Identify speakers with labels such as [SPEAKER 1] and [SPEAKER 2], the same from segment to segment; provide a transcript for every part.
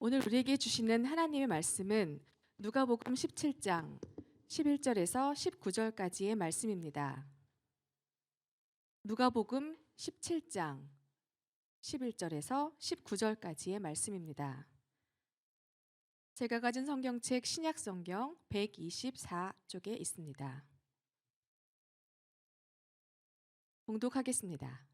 [SPEAKER 1] 오늘 우리에게 주시는 하나님의 말씀은 누가복음 17장 11절에서 19절까지의 말씀입니다. 누가복음 17장 11절에서 19절까지의 말씀입니다. 제가 가진 성경책 신약성경 124쪽에 있습니다. 봉독하겠습니다.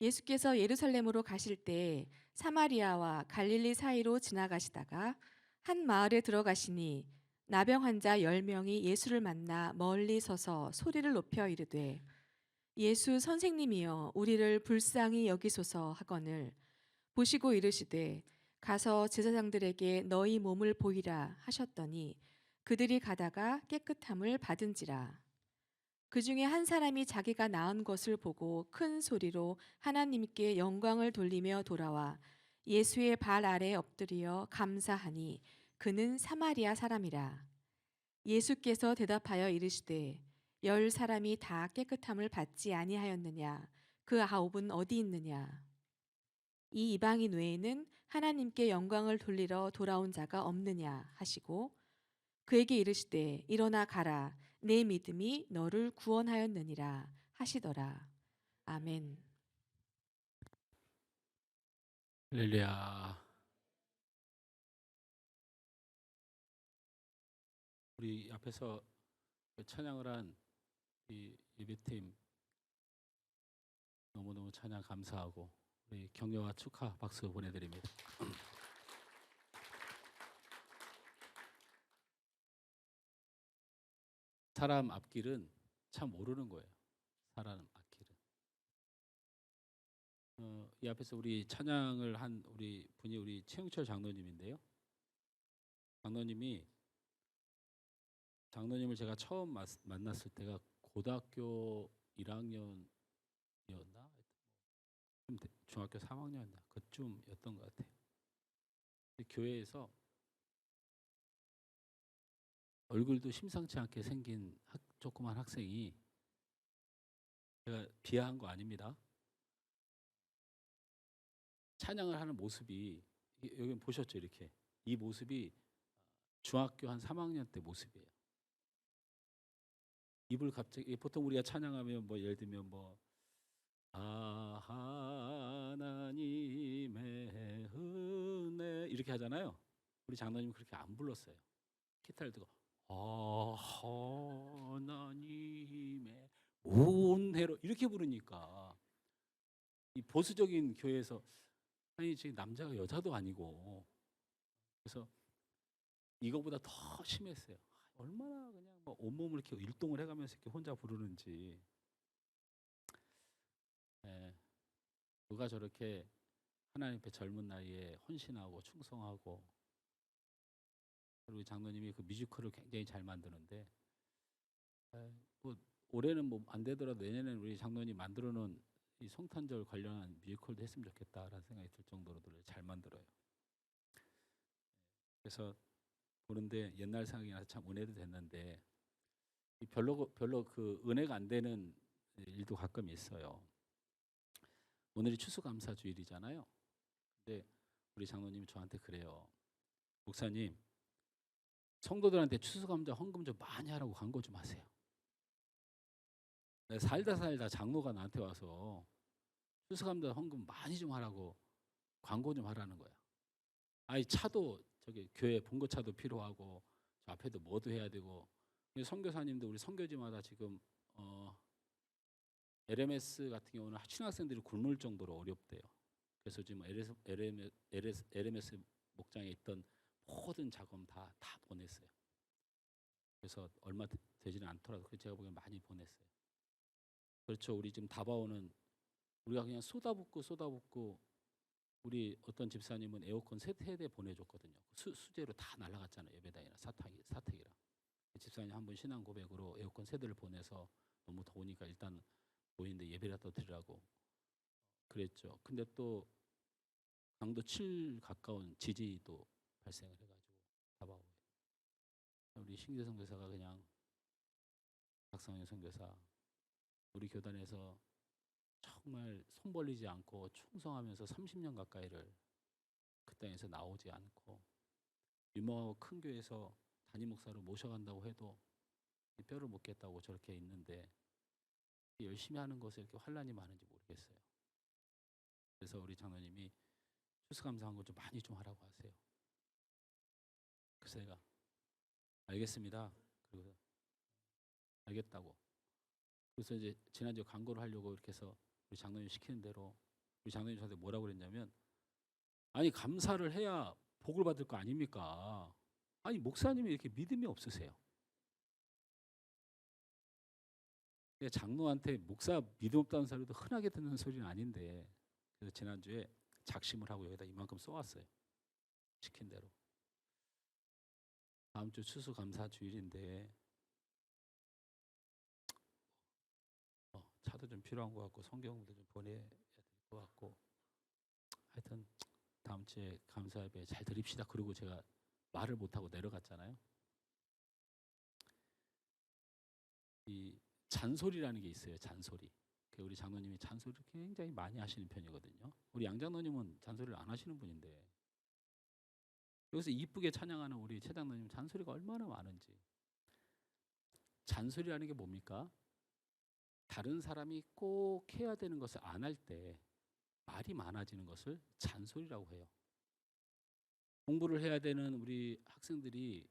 [SPEAKER 1] 예수께서 예루살렘으로 가실 때 사마리아와 갈릴리 사이로 지나가시다가 한 마을에 들어가시니 나병 환자 10명이 예수를 만나 멀리 서서 소리를 높여 이르되 예수 선생님이여 우리를 불쌍히 여기소서 하거늘 보시고 이르시되 가서 제사장들에게 너희 몸을 보이라 하셨더니 그들이 가다가 깨끗함을 받은지라. 그 중에 한 사람이 자기가 나은 것을 보고 큰 소리로 하나님께 영광을 돌리며 돌아와 예수의 발 아래 엎드려 감사하니 그는 사마리아 사람이라. 예수께서 대답하여 이르시되 10사람이 다 깨끗함을 받지 아니하였느냐? 그 9은 어디 있느냐? 이 이방인 외에는 하나님께 영광을 돌리러 돌아온 자가 없느냐 하시고 그에게 이르시되 일어나 가라 내 믿음이 너를 구원하였느니라 하시더라. 아멘.
[SPEAKER 2] 할렐루야. 우리 앞에서 찬양을 한 이 예배팀 너무너무 찬양 감사하고 우리 격려와 축하 박수 보내드립니다. 사람 앞길은 참 모르는 거예요. 사람 앞길은. 이 앞에서 우리 찬양을 한 우리 분이 우리 최영철 장로님인데요. 장로님을 제가 처음 만났을 때가 고등학교 1학년이었나? 중학교 3학년이나 그쯤이었던 것 같아요. 교회에서 얼굴도 심상치 않게 생긴 조그만 학생이, 제가 비하한 거 아닙니다. 찬양을 하는 모습이, 여기 보셨죠? 이렇게 이 모습이 중학교 한 3학년 때 모습이에요. 입을 갑자기, 보통 우리가 찬양하면 뭐 예를 들면 뭐 하나님의 은혜 이렇게 하잖아요. 우리 장로님 그렇게 안 불렀어요. 기타를 들고 하나님의 은혜로 이렇게 부르니까 이 보수적인 교회에서, 아니 지금 남자가 여자도 아니고, 그래서 이거보다 더 심했어요. 얼마나 그냥 뭐 온몸을 이렇게 일동을 해가면서 이렇게 혼자 부르는지. 예, 누가 저렇게 하나님 앞에 젊은 나이에 헌신하고 충성하고. 그리고 장로님이 그 뮤지컬을 굉장히 잘 만드는데, 뭐 올해는 뭐 안 되더라도 내년에는 우리 장로님 만들어놓은 이 성탄절 관련한 뮤지컬도 했으면 좋겠다라는 생각이 들 정도로 잘 만들어요. 그래서 보는데 옛날 생각이 나서 참 은혜도 됐는데, 별로 그 은혜가 안 되는 일도 가끔 있어요. 오늘이 추수감사주일이잖아요. 근데 우리 장로님이 저한테 그래요. 목사님, 성도들한테 추수감사 헌금 좀 많이 하라고 광고 좀 하세요. 살다 장로가 나한테 와서 추수감사 헌금 많이 좀 하라고 광고 좀 하라는 거야. 아이 차도 저기 교회 봉고차도 필요하고 저 앞에도 뭐도 해야 되고. 선교사님도 우리 선교지마다 지금 LMS 같은 경우는 신학생들이 굶을 정도로 어렵대요. 그래서 지금 LMS 목장에 있던 모든 자금 다 보냈어요. 그래서 얼마 되지는 않더라도 제가 보기엔 많이 보냈어요. 그렇죠. 우리 지금 다바오는 우리가 그냥 쏟아붓고 우리 어떤 집사님은 에어컨 3대 보내줬거든요. 수제로 다 날아갔잖아요. 예배당이나 사택이랑. 집사님 한 번 신앙 고백으로 에어컨 3대를 보내서 너무 더우니까 일단 보이는데 예배라도 드리라고 그랬죠. 근데 또 강도 7 가까운 지진도 발생을 해가지고 다바오에 우리 신기대 선교사가 그냥 박상현 선교사 우리 교단에서 정말 손 벌리지 않고 충성하면서 30년 가까이를 땅에서 나오지 않고 유명하고 큰 교회에서 담임 목사로 모셔간다고 해도 이 뼈를 묻겠다고 저렇게 있는데 열심히 하는 것에 이렇게 환란이 많은지 모르겠어요. 그래서 우리 장로님이 추수감사한 거 좀 많이 좀 하라고 하세요. 그래서 제가 알겠습니다. 그리고 알겠다고. 그래서 이제 지난주에 광고를 하려고 이렇게 해서 우리 장로님 시키는 대로 우리 장로님 저한테 뭐라고 그랬냐면, 아니 감사를 해야 복을 받을 거 아닙니까? 아니 목사님이 이렇게 믿음이 없으세요. 장로한테 목사 믿음 없다는 소리도 흔하게 듣는 소리는 아닌데, 그래서 지난주에 작심을 하고 여기다 이만큼 써왔어요. 시킨 대로. 다음 주 추수감사 주일인데 차도 좀 필요한 것 같고 성경도 좀 보내야 될 것 같고, 하여튼 다음 주에 감사 예배 잘 드립시다. 그리고 제가 말을 못하고 내려갔잖아요. 이 잔소리라는 게 있어요. 잔소리. 우리 장로님이 잔소리를 굉장히 많이 하시는 편이거든요. 우리 양 장로님은 잔소리를 안 하시는 분인데, 여기서 이쁘게 찬양하는 우리 최 장로님 잔소리가 얼마나 많은지. 잔소리라는 게 뭡니까? 다른 사람이 꼭 해야 되는 것을 안 할 때 말이 많아지는 것을 잔소리라고 해요. 공부를 해야 되는 우리 학생들이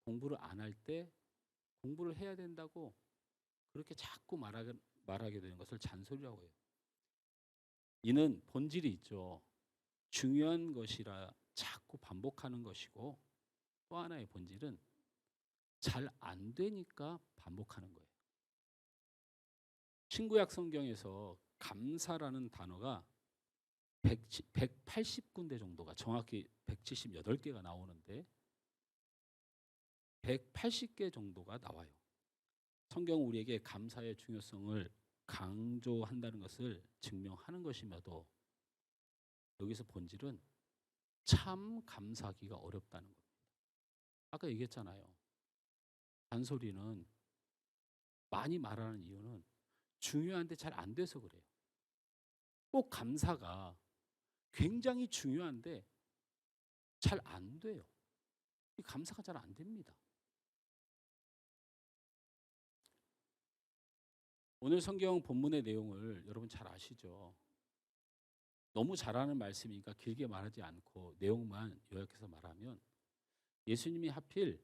[SPEAKER 2] 공부를 안 할 때 공부를 해야 된다고 그렇게 자꾸 말하게 되는 것을 잔소리라고 해요. 이는 본질이 있죠. 중요한 것이라 자꾸 반복하는 것이고, 또 하나의 본질은 잘 안 되니까 반복하는 거예요. 신구약 성경에서 감사라는 단어가 180군데 정도가, 정확히 178개가 나오는데 180개 정도가 나와요. 성경은 우리에게 감사의 중요성을 강조한다는 것을 증명하는 것임에도 여기서 본질은 참 감사하기가 어렵다는 겁니다. 아까 얘기했잖아요. 잔소리는 많이 말하는 이유는 중요한데 잘 안 돼서 그래요. 꼭 감사가 굉장히 중요한데 잘 안 돼요. 이 감사가 잘 안 됩니다. 오늘 성경 본문의 내용을 여러분 잘 아시죠? 너무 잘하는 말씀이니까 길게 말하지 않고 내용만 요약해서 말하면, 예수님이 하필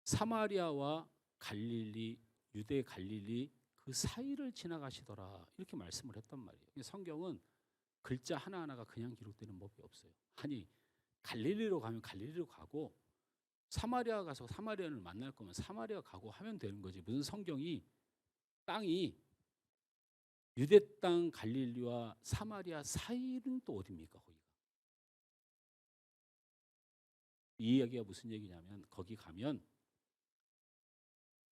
[SPEAKER 2] 사마리아와 갈릴리, 유대 갈릴리 그 사이를 지나가시더라 이렇게 말씀을 했단 말이에요. 성경은 글자 하나하나가 그냥 기록되는 법이 없어요. 아니 갈릴리로 가면 갈릴리로 가고, 사마리아 가서 사마리아를 만날 거면 사마리아 가고 하면 되는 거지. 무슨 성경이 땅이 유대 땅 갈릴리와 사마리아 사이는 또 어디입니까? 거기가. 이 이야기가 무슨 얘기냐면, 거기 가면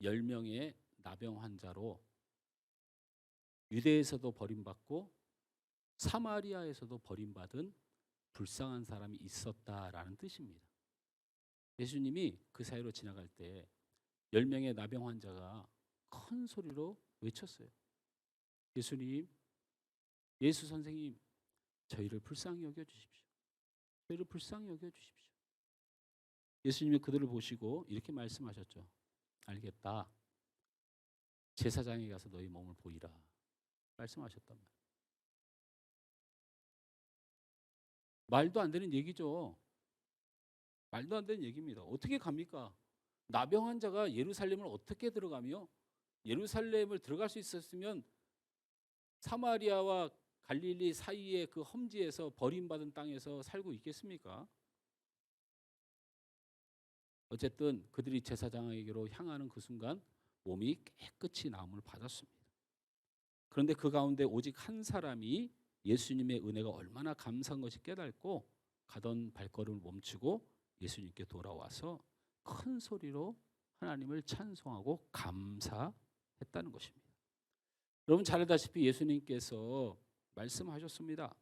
[SPEAKER 2] 10명의 나병 환자로 유대에서도 버림받고 사마리아에서도 버림받은 불쌍한 사람이 있었다라는 뜻입니다. 예수님이 그 사이로 지나갈 때 10명의 나병 환자가 큰 소리로 외쳤어요. 예수님, 예수 선생님, 저희를 불쌍히 여겨주십시오. 저희를 불쌍히 여겨주십시오. 예수님이 그들을 보시고 이렇게 말씀하셨죠. 알겠다. 제사장에 가서 너희 몸을 보이라. 말씀하셨단 말이에요. 말도 안 되는 얘기죠. 말도 안 되는 얘기입니다. 어떻게 갑니까? 나병 환자가 예루살렘을 어떻게 들어가며, 예루살렘을 들어갈 수 있었으면 사마리아와 갈릴리 사이의 그 험지에서 버림받은 땅에서 살고 있겠습니까? 어쨌든 그들이 제사장에게로 향하는 그 순간 몸이 깨끗이 나음을 받았습니다. 그런데 그 가운데 오직 한 사람이 예수님의 은혜가 얼마나 감사한 것이 깨닫고 가던 발걸음을 멈추고 예수님께 돌아와서 큰 소리로 하나님을 찬송하고 감사했다는 것입니다. 여러분 잘 알다시피 예수님께서 말씀하셨습니다.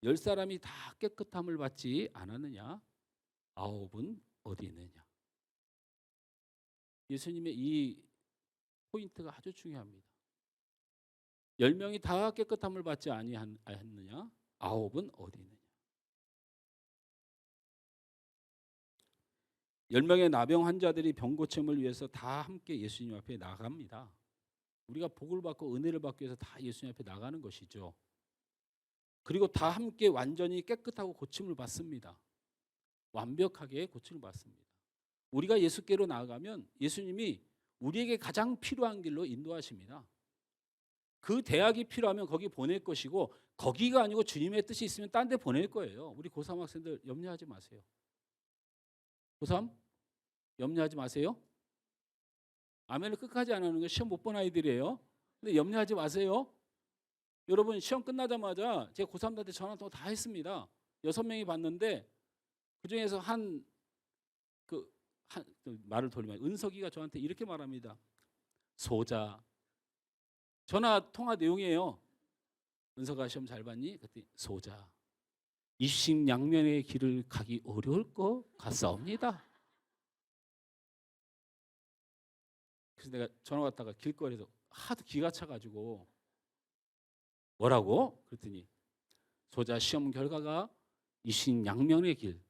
[SPEAKER 2] 10사람이 다 깨끗함을 받지 않았느냐? 9은 어디 있느냐? 예수님의 이 포인트가 아주 중요합니다. 10명이 다 깨끗함을 받지 아니했느냐? 9은 어디 있느냐? 10명의 나병 환자들이 병 고침을 위해서 다 함께 예수님 앞에 나갑니다. 우리가 복을 받고 은혜를 받기 위해서 다 예수님 앞에 나가는 것이죠. 그리고 다 함께 완전히 깨끗하고 고침을 받습니다. 완벽하게 고침을 받습니다. 우리가 예수께로 나아가면 예수님이 우리에게 가장 필요한 길로 인도하십니다. 그 대학이 필요하면 거기 보낼 것이고, 거기가 아니고 주님의 뜻이 있으면 딴 데 보낼 거예요. 우리 고3 학생들 염려하지 마세요. 고3 염려하지 마세요. 아멘을 끝까지 안 하는 건 시험 못 본 아이들이에요. 근데 염려하지 마세요. 여러분, 시험 끝나자마자 제가 고3들한테 전화 통화 다 했습니다. 6명이 봤는데 그중에서 말을 돌리면 은석이가 저한테 이렇게 말합니다. 소자. 전화 통화 내용이에요. 은석아, 시험 잘 봤니? 그랬더니 소자. 입신양면의 길을 가기 어려울 것 같사옵니다. 그래서 내가 전화 왔다가 길거리에서 하도 기가 차가지고 뭐라고? 그랬더니 소자, 시험 결과가 입신양면의 길,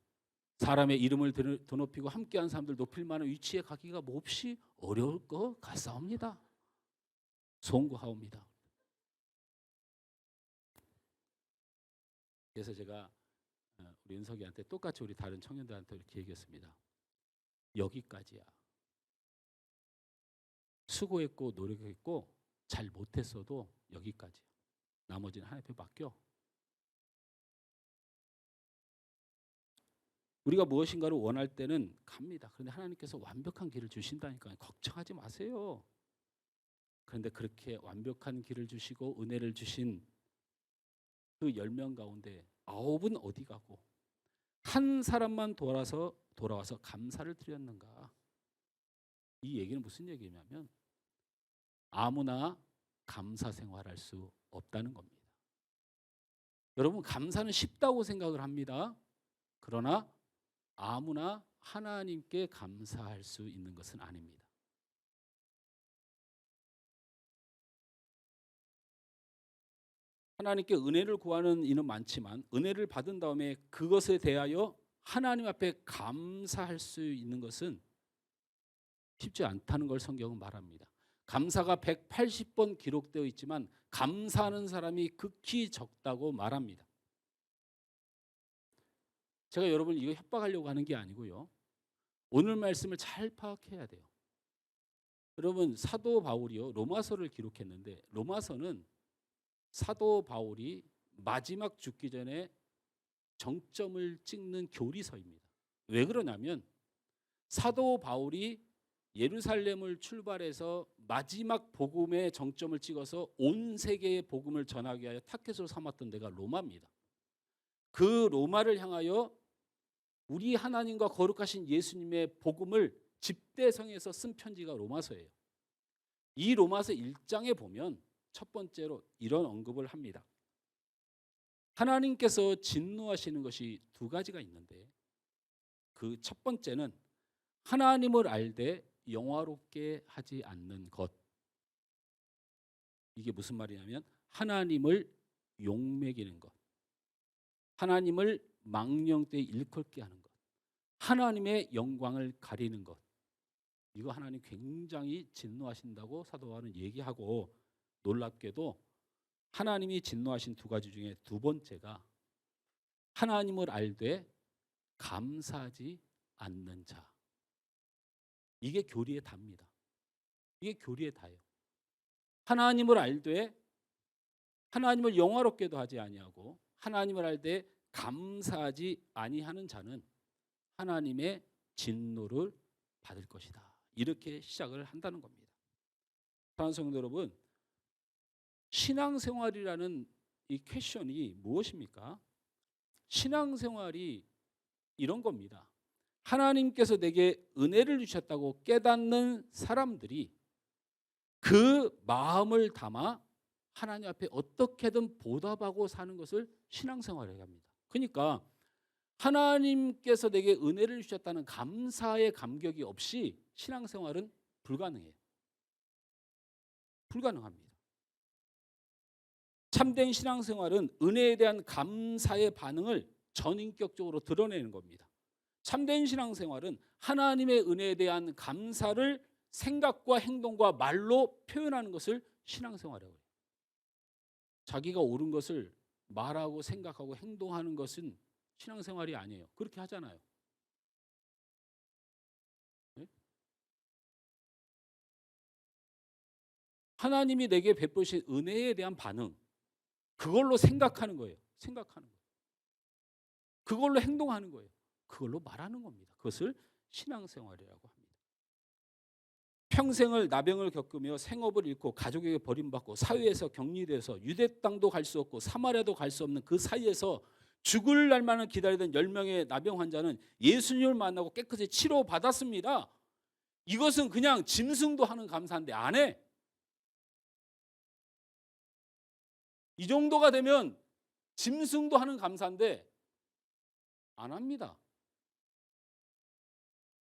[SPEAKER 2] 사람의 이름을 드높이고 함께한 사람들 높일 만한 위치에 가기가 몹시 어려울 것 같사옵니다. 송구하옵니다. 그래서 제가 우리 은석이한테 똑같이 우리 다른 청년들한테 이렇게 얘기했습니다. 여기까지야. 수고했고 노력했고 잘 못했어도 여기까지야. 나머지는 하나님 앞에 맡겨. 우리가 무엇인가를 원할 때는 갑니다. 그런데 하나님께서 완벽한 길을 주신다니까요. 걱정하지 마세요. 그런데 그렇게 완벽한 길을 주시고 은혜를 주신 그 10명 가운데 9은 어디 가고 한 사람만 돌아와서 감사를 드렸는가? 이 얘기는 무슨 얘기냐면 아무나 감사 생활할 수 없다는 겁니다. 여러분, 감사는 쉽다고 생각을 합니다. 그러나 아무나 하나님께 감사할 수 있는 것은 아닙니다. 하나님께 은혜를 구하는 이는 많지만 은혜를 받은 다음에 그것에 대하여 하나님 앞에 감사할 수 있는 것은 쉽지 않다는 걸 성경은 말합니다. 감사가 180번 기록되어 있지만 감사하는 사람이 극히 적다고 말합니다. 제가 여러분 이거 협박하려고 하는 게 아니고요. 오늘 말씀을 잘 파악해야 돼요. 여러분, 사도 바울이요, 로마서를 기록했는데 로마서는 사도 바울이 마지막 죽기 전에 정점을 찍는 교리서입니다. 왜 그러냐면 사도 바울이 예루살렘을 출발해서 마지막 복음의 정점을 찍어서 온 세계의 복음을 전하기 위하여 타켓으로 삼았던 데가 로마입니다. 그 로마를 향하여 우리 하나님과 거룩하신 예수님의 복음을 집대성에서 쓴 편지가 로마서예요. 이 로마서 1장에 보면 첫 번째로 이런 언급을 합니다. 하나님께서 진노하시는 것이 두 가지가 있는데 그 첫 번째는 하나님을 알되 영화롭게 하지 않는 것. 이게 무슨 말이냐면 하나님을 욕먹이는 것, 하나님을 망령 때 일컬게 하는 것, 하나님의 영광을 가리는 것. 이거 하나님 굉장히 진노하신다고 사도 바울은 얘기하고, 놀랍게도 하나님이 진노하신 두 가지 중에 두 번째가 하나님을 알되 감사하지 않는 자. 이게 교리의 답니다. 이게 교리의 다예요. 하나님을 알되 하나님을 영화롭게도 하지 아니하고 하나님을 알되 감사하지 아니하는 자는 하나님의 진노를 받을 것이다. 이렇게 시작을 한다는 겁니다. 사랑하는 성도 여러분, 신앙생활이라는 이 퀘션이 무엇입니까? 신앙생활이 이런 겁니다. 하나님께서 내게 은혜를 주셨다고 깨닫는 사람들이 그 마음을 담아 하나님 앞에 어떻게든 보답하고 사는 것을 신앙생활이라고 합니다. 그러니까 하나님께서 내게 은혜를 주셨다는 감사의 감격이 없이 신앙생활은 불가능해요. 불가능합니다. 참된 신앙생활은 은혜에 대한 감사의 반응을 전인격적으로 드러내는 겁니다. 참된 신앙생활은 하나님의 은혜에 대한 감사를 생각과 행동과 말로 표현하는 것을 신앙생활이라고 해요. 자기가 옳은 것을 말하고 생각하고 행동하는 것은 신앙생활이 아니에요. 그렇게 하잖아요. 네? 하나님이 내게 베푸신 은혜에 대한 반응, 그걸로 생각하는 거예요. 생각하는 거예요. 그걸로 행동하는 거예요. 그걸로 말하는 겁니다. 그것을 신앙생활이라고 합니다. 평생을 나병을 겪으며 생업을 잃고 가족에게 버림받고 사회에서 격리돼서 유대 땅도 갈 수 없고 사마리아도 갈 수 없는 그 사이에서 죽을 날만을 기다리던 10명의 나병 환자는 예수님을 만나고 깨끗이 치료받았습니다. 이것은 그냥 짐승도 하는 감사인데 안 해. 이 정도가 되면 짐승도 하는 감사인데 안 합니다.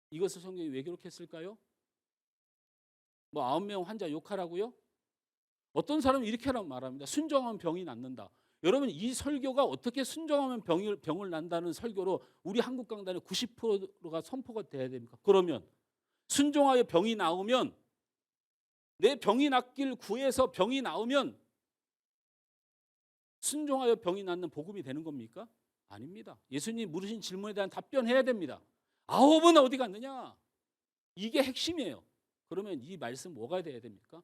[SPEAKER 2] 이것을 성경이 왜 그렇게 했을까요? 뭐 9명 환자 욕하라고요? 어떤 사람은 이렇게 말합니다. 순종하면 병이 낫는다. 여러분, 이 설교가 어떻게 순종하면 병을 난다는 설교로 우리 한국 강단의 90%가 선포가 돼야 됩니까? 그러면 순종하여 병이 나오면, 내 병이 낫길 구해서 병이 나오면 순종하여 병이 낫는 복음이 되는 겁니까? 아닙니다. 예수님 물으신 질문에 대한 답변해야 됩니다. 9은 어디 갔느냐? 이게 핵심이에요. 그러면 이 말씀 뭐가 돼야 됩니까?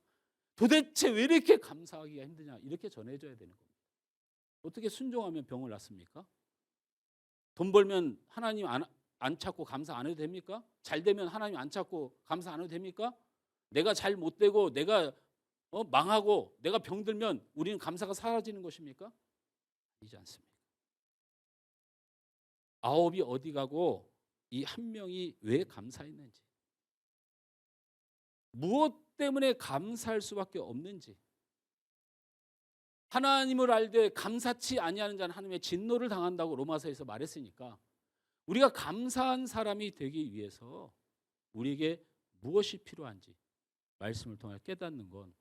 [SPEAKER 2] 도대체 왜 이렇게 감사하기가 힘드냐? 이렇게 전해줘야 되는 겁니다. 어떻게 순종하면 병을 낫습니까? 돈 벌면 하나님 안 찾고 감사 안 해도 됩니까? 잘 되면 하나님 안 찾고 감사 안 해도 됩니까? 내가 잘 못 되고 내가 망하고 내가 병들면 우리는 감사가 사라지는 것입니까? 아니지 않습니까? 9이 어디 가고 이 한 명이 왜 감사했는지, 무엇 때문에 감사할 수밖에 없는지, 하나님을 알되 감사치 아니하는 자는 하나님의 진노를 당한다고 로마서에서 말했으니까 우리가 감사한 사람이 되기 위해서 우리에게 무엇이 필요한지 말씀을 통해 깨닫는 건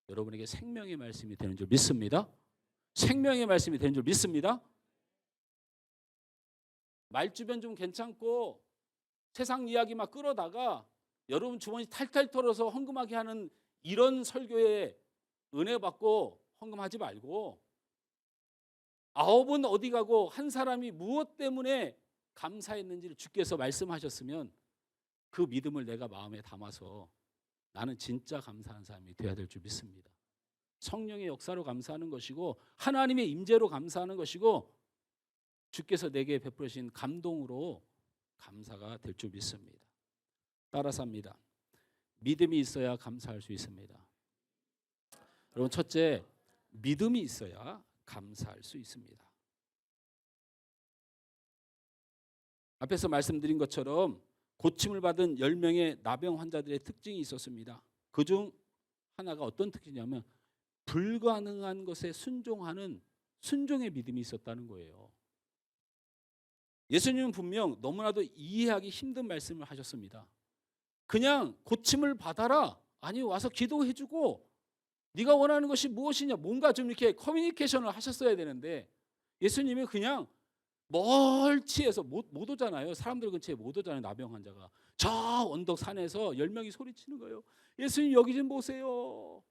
[SPEAKER 2] 여러분에게 생명의 말씀이 되는 줄 믿습니다. 생명의 말씀이 되는 줄 믿습니다. 말주변 좀 괜찮고 세상 이야기 막 끌어다가 여러분 주머니 탈탈 털어서 헌금하게 하는 이런 설교에 은혜 받고 헌금하지 말고, 9은 어디 가고 한 사람이 무엇 때문에 감사했는지를 주께서 말씀하셨으면 그 믿음을 내가 마음에 담아서 나는 진짜 감사한 사람이 되어야 될 줄 믿습니다. 성령의 역사로 감사하는 것이고 하나님의 임재로 감사하는 것이고 주께서 내게 베푸신 감동으로 감사가 될 줄 믿습니다. 따라서 합니다. 믿음이 있어야 감사할 수 있습니다. 여러분, 첫째, 믿음이 있어야 감사할 수 있습니다. 앞에서 말씀드린 것처럼 고침을 받은 10명의 나병 환자들의 특징이 있었습니다. 그중 하나가 어떤 특징이냐면 불가능한 것에 순종하는 순종의 믿음이 있었다는 거예요. 예수님은 분명 너무나도 이해하기 힘든 말씀을 하셨습니다. 그냥 고침을 받아라. 아니, 와서 기도해주고 네가 원하는 것이 무엇이냐, 뭔가 좀 이렇게 커뮤니케이션을 하셨어야 되는데 예수님이 그냥 멀치에서 못 오잖아요. 사람들 근처에 못 오잖아요. 나병 환자가 저 언덕 산에서 10명이 소리치는 거예요. 예수님 여기 좀 보세요.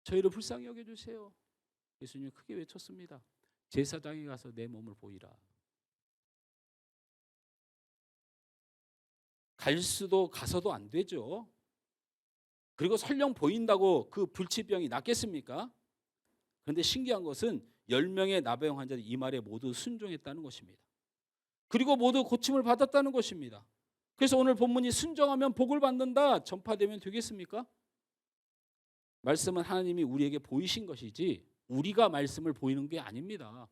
[SPEAKER 2] 저희를 불쌍히 여겨주세요. 예수님이 크게 외쳤습니다. 제사장에 가서 내 몸을 보이라. 갈 수도 가서도 안 되죠. 그리고 설령 보인다고 그 불치병이 낫겠습니까? 그런데 신기한 것은 10명의 나병 환자들이 이 말에 모두 순종했다는 것입니다. 그리고 모두 고침을 받았다는 것입니다. 그래서 오늘 본문이 순종하면 복을 받는다 전파되면 되겠습니까? 말씀은 하나님이 우리에게 보이신 것이지 우리가 말씀을 보이는 게 아닙니다.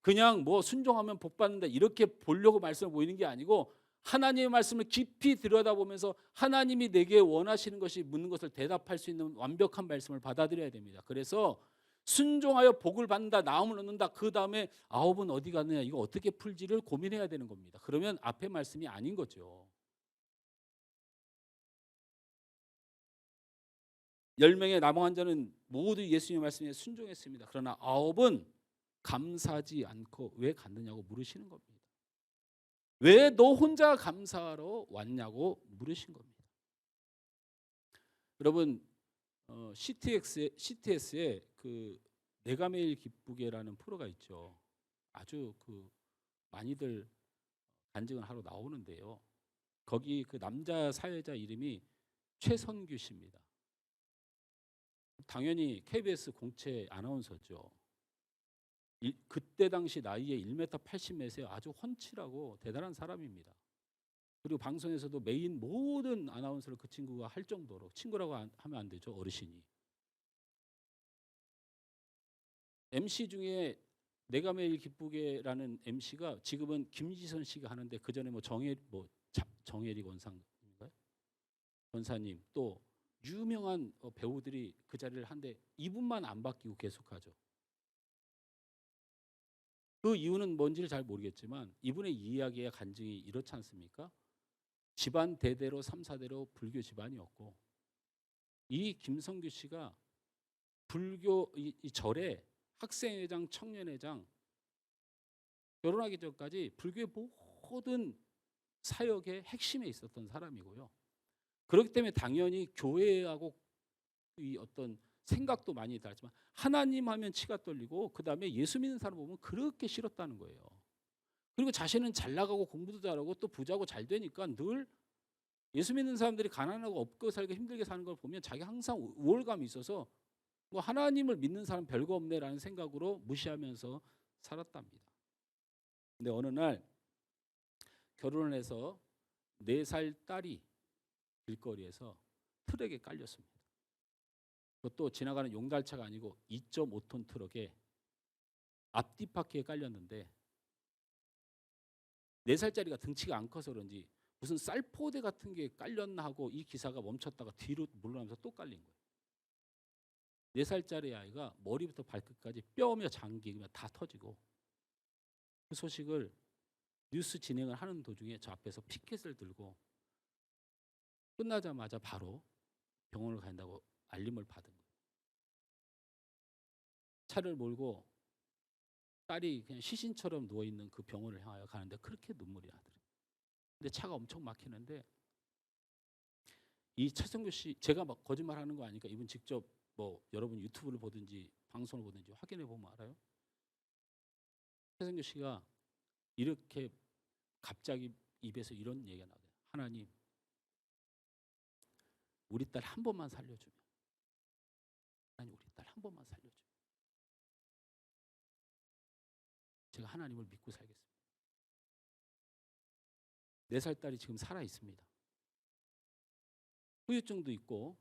[SPEAKER 2] 그냥 뭐 순종하면 복 받는다 이렇게 보려고 말씀을 보이는 게 아니고 하나님의 말씀을 깊이 들여다보면서 하나님이 내게 원하시는 것이 묻는 것을 대답할 수 있는 완벽한 말씀을 받아들여야 됩니다. 그래서 순종하여 복을 받는다, 나음을 얻는다, 그 다음에 9은 어디 갔느냐, 이거 어떻게 풀지를 고민해야 되는 겁니다. 그러면 앞에 말씀이 아닌 거죠. 10명의 나병 환자는 모두 예수님의 말씀에 순종했습니다. 그러나 9은 감사하지 않고 왜 갔느냐고 물으시는 겁니다. 왜 너 혼자 감사하러 왔냐고 물으신 겁니다. 여러분 CTS에 그 내가 매일 기쁘게라는 프로가 있죠. 아주 그 많이들 간증을 하러 나오는데요. 거기 그 남자 사회자 이름이 최선규 씨입니다. 당연히 KBS 공채 아나운서죠. 그때 당시 나이에 1m 80몇에 아주 훤칠하고 대단한 사람입니다. 그리고 방송에서도 메인 모든 아나운서를 그 친구가 할 정도로, 친구라고 하면 안 되죠, 어르신이. MC 중에 내가 매일 기쁘게라는 MC가 지금은 김지선 씨가 하는데, 그 전에 뭐 정혜리 권사인가요? 권사님, 또 유명한 배우들이 그 자리를 한데 이분만 안 바뀌고 계속하죠. 그 이유는 뭔지를 잘 모르겠지만 이분의 이야기의 간증이 이렇지 않습니까? 집안 대대로 3, 4대로 불교 집안이었고, 이 김성규 씨가 불교 이 절에 학생회장, 청년회장, 결혼하기 전까지 불교의 모든 사역의 핵심에 있었던 사람이고요. 그렇기 때문에 당연히 교회하고 이 어떤 생각도 많이 다르지만 하나님 하면 치가 떨리고, 그다음에 예수 믿는 사람 보면 그렇게 싫었다는 거예요. 그리고 자신은 잘 나가고 공부도 잘하고 또 부자고 잘 되니까 늘 예수 믿는 사람들이 가난하고 없고 살기 힘들게 사는 걸 보면 자기 항상 우월감이 있어서 뭐 하나님을 믿는 사람 별거 없네라는 생각으로 무시하면서 살았답니다. 근데 어느 날 결혼을 해서 4살 딸이 길거리에서 트럭에 깔렸습니다. 그것도 지나가는 용달차가 아니고 2.5톤 트럭에 앞뒤바퀴에 깔렸는데, 4살짜리가 등치가 안 커서 그런지 무슨 쌀포대 같은 게 깔렸나 하고 이 기사가 멈췄다가 뒤로 물러나면서 또 깔린 거예요. 4살짜리 아이가 머리부터 발끝까지 뼈며 장기며 다 터지고, 그 소식을 뉴스 진행을 하는 도중에 저 앞에서 피켓을 들고 끝나자마자 바로 병원을 간다고 알림을 받은 거예요. 차를 몰고 딸이 그냥 시신처럼 누워있는 그 병원을 향하여 가는데 그렇게 눈물이 나더래요. 근데 차가 엄청 막히는데 이 최성규 씨, 제가 막 거짓말하는 거 아니까 이분 직접 뭐 여러분 유튜브를 보든지 방송을 보든지 확인해 보면 알아요. 최성규 씨가 이렇게 갑자기 입에서 이런 얘기가 나와요. 하나님, 우리 딸 한 번만 살려주면, 하나님 우리 딸 한 번만 살려주면 제가 하나님을 믿고 살겠습니다. 4살 딸이 지금 살아 있습니다. 후유증도 있고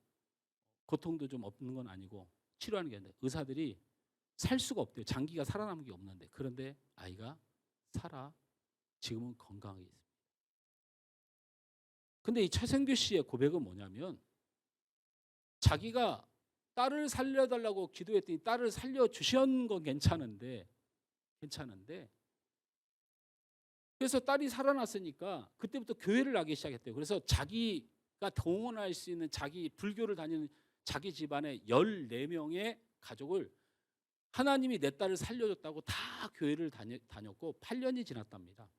[SPEAKER 2] 고통도 좀 없는 건 아니고 치료하는 게 아닌데 의사들이 살 수가 없대요. 장기가 살아남은 게 없는데. 그런데 아이가 살아 지금은 건강하게 있습니다. 근데 이 최성규 씨의 고백은 뭐냐면, 자기가 딸을 살려달라고 기도했더니 딸을 살려주신 건 괜찮은데 그래서 딸이 살아났으니까 그때부터 교회를 나기 시작했대요. 그래서 자기가 동원할 수 있는 자기 불교를 다니는 자기 집안의 14명의 가족을 하나님이 내 딸을 살려줬다고 다 교회를 다녔고 8년이 지났답니다.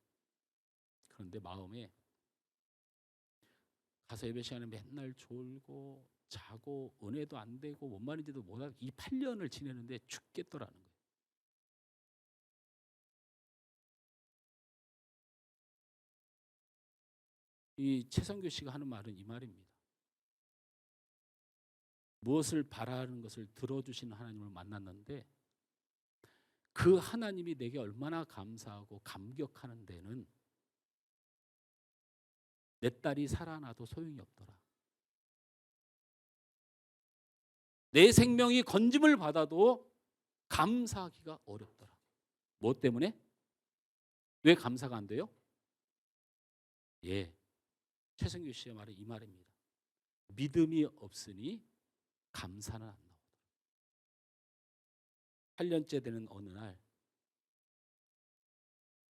[SPEAKER 2] 그런데 마음에 가서 예배 시간에 맨날 졸고 자고 은혜도 안 되고 뭔 말인지도 못하고 이 8년을 지내는데 죽겠더라는 거예요. 이 최성규 씨가 하는 말은 이 말입니다. 무엇을 바라는 것을 들어주시는 하나님을 만났는데 그 하나님이 내게 얼마나 감사하고 감격하는 데는 내 딸이 살아나도 소용이 없더라. 내 생명이 건짐을 받아도 감사하기가 어렵더라. 뭐 때문에? 왜 감사가 안 돼요? 예, 최성규 씨의 말은 이 말입니다. 믿음이 없으니 감사는 안 나오더라. 8년째 되는 어느 날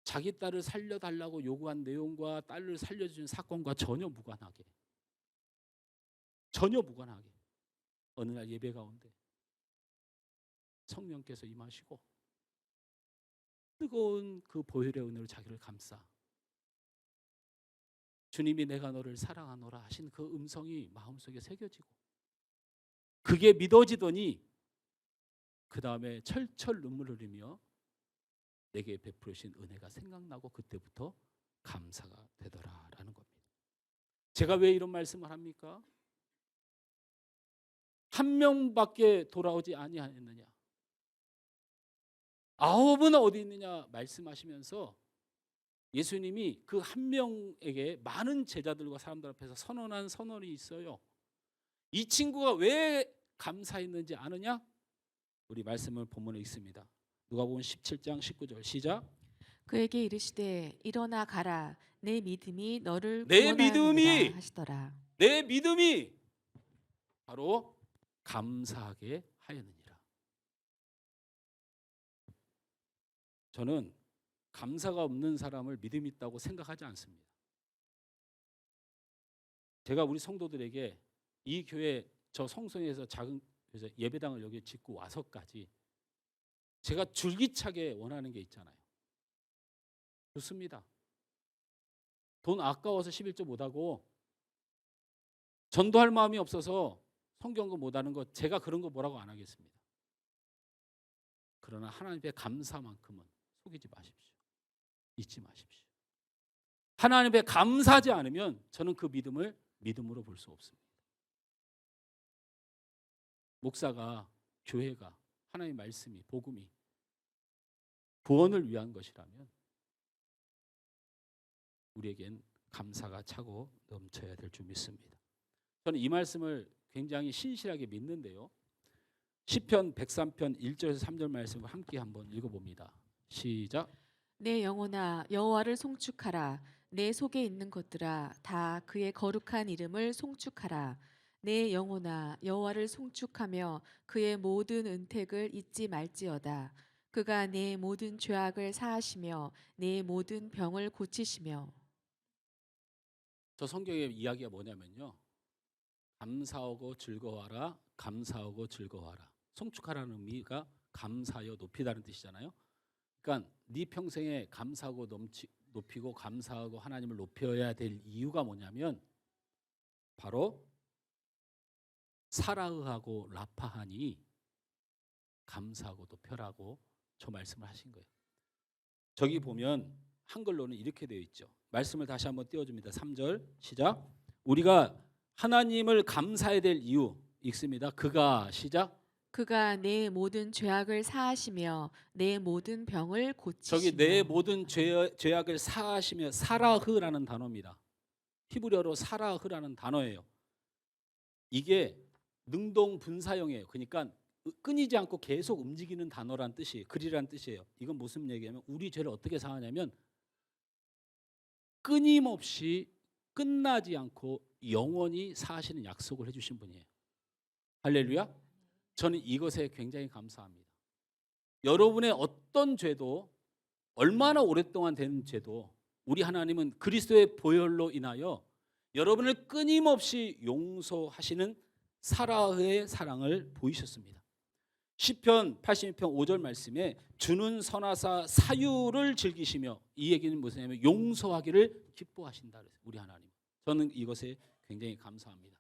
[SPEAKER 2] 자기 딸을 살려달라고 요구한 내용과 딸을 살려준 사건과 전혀 무관하게 어느 날 예배 가운데 성령께서 임하시고 뜨거운 그 보혈의 은혜로 자기를 감싸 주님이 내가 너를 사랑하노라 하신 그 음성이 마음속에 새겨지고 그게 믿어지더니 그 다음에 철철 눈물을 흘리며 내게 베풀으신 은혜가 생각나고 그때부터 감사가 되더라라는 겁니다. 제가 왜 이런 말씀을 합니까? 한 명밖에 돌아오지 아니하였느냐? 9은 어디 있느냐 말씀하시면서 예수님이 그 한 명에게 많은 제자들과 사람들 앞에서 선언한 선언이 있어요. 이 친구가 왜 감사했는지 아느냐? 우리 말씀을 본문에 있습니다. 누가복음 17장 19절 시작.
[SPEAKER 1] 그에게 이르시되 일어나 가라 내 믿음이 너를
[SPEAKER 2] 내
[SPEAKER 1] 구원하였느니라 하시더라.
[SPEAKER 2] 내 믿음이 바로 감사하게 하였느니라. 저는 감사가 없는 사람을 믿음 있다고 생각하지 않습니다. 제가 우리 성도들에게 이 교회 저 성성에서 작은 예배당을 여기 짓고 와서까지 제가 줄기차게 원하는 게 있잖아요. 좋습니다. 돈 아까워서 11조 못하고 전도할 마음이 없어서 성경도 못하는 거 제가 그런 거 뭐라고 안 하겠습니다. 그러나 하나님의 감사만큼은 속이지 마십시오. 잊지 마십시오. 하나님의 감사하지 않으면 저는 그 믿음을 믿음으로 볼 수 없습니다. 목사가 교회가 하나님의 말씀이 복음이 구원을 위한 것이라면 우리에겐 감사가 차고 넘쳐야 될 줄 믿습니다. 저는 이 말씀을 굉장히 신실하게 믿는데요. 시편 103편 1절에서 3절 말씀을 함께 한번 읽어봅니다. 시작.
[SPEAKER 1] 내 영혼아 여호와를 송축하라 내 속에 있는 것들아 다 그의 거룩한 이름을 송축하라. 내 영혼아 여호와를 송축하며 그의 모든 은택을 잊지 말지어다. 그가 내 모든 죄악을 사하시며 내 모든 병을 고치시며.
[SPEAKER 2] 저 성경의 이야기가 뭐냐면요. 감사하고 즐거워하라. 감사하고 즐거워하라. 송축하라는 의미가 감사하여 높이다는 뜻이잖아요. 그러니까 네 평생에 감사하고 높이고 감사하고 하나님을 높여야 될 이유가 뭐냐면 바로 사라흐하고 라파하니 감사하고 높여라고 저 말씀을 하신 거예요. 저기 보면 한글로는 이렇게 되어 있죠. 말씀을 다시 한번 띄워줍니다. 3절 시작. 우리가 하나님을 감사해야 될 이유 읽습니다. 그가 시작.
[SPEAKER 1] 그가 내 모든 죄악을 사하시며 내 모든 병을 고치시며.
[SPEAKER 2] 저기 내 모든 죄악을 사하시며 사라흐라는 단어입니다. 히브리어로 사라흐라는 단어예요. 이게 능동 분사형이에요. 그러니까 끊이지 않고 계속 움직이는 단어란 뜻이에요. 글이란 뜻이에요. 이건 무슨 얘기냐면 우리 죄를 어떻게 사하냐면 끊임없이 끝나지 않고 영원히 사하시는 약속을 해주신 분이에요. 할렐루야. 저는 이것에 굉장히 감사합니다. 여러분의 어떤 죄도 얼마나 오랫동안 된 죄도 우리 하나님은 그리스도의 보혈로 인하여 여러분을 끊임없이 용서하시는 사라의 사랑을 보이셨습니다. 시편 82편 5절 말씀에 주는 선하사 사유를 즐기시며 이 얘기는 무엇이냐면 용서하기를 기뻐하신다 그랬어요. 우리 하나님. 저는 이것에 굉장히 감사합니다.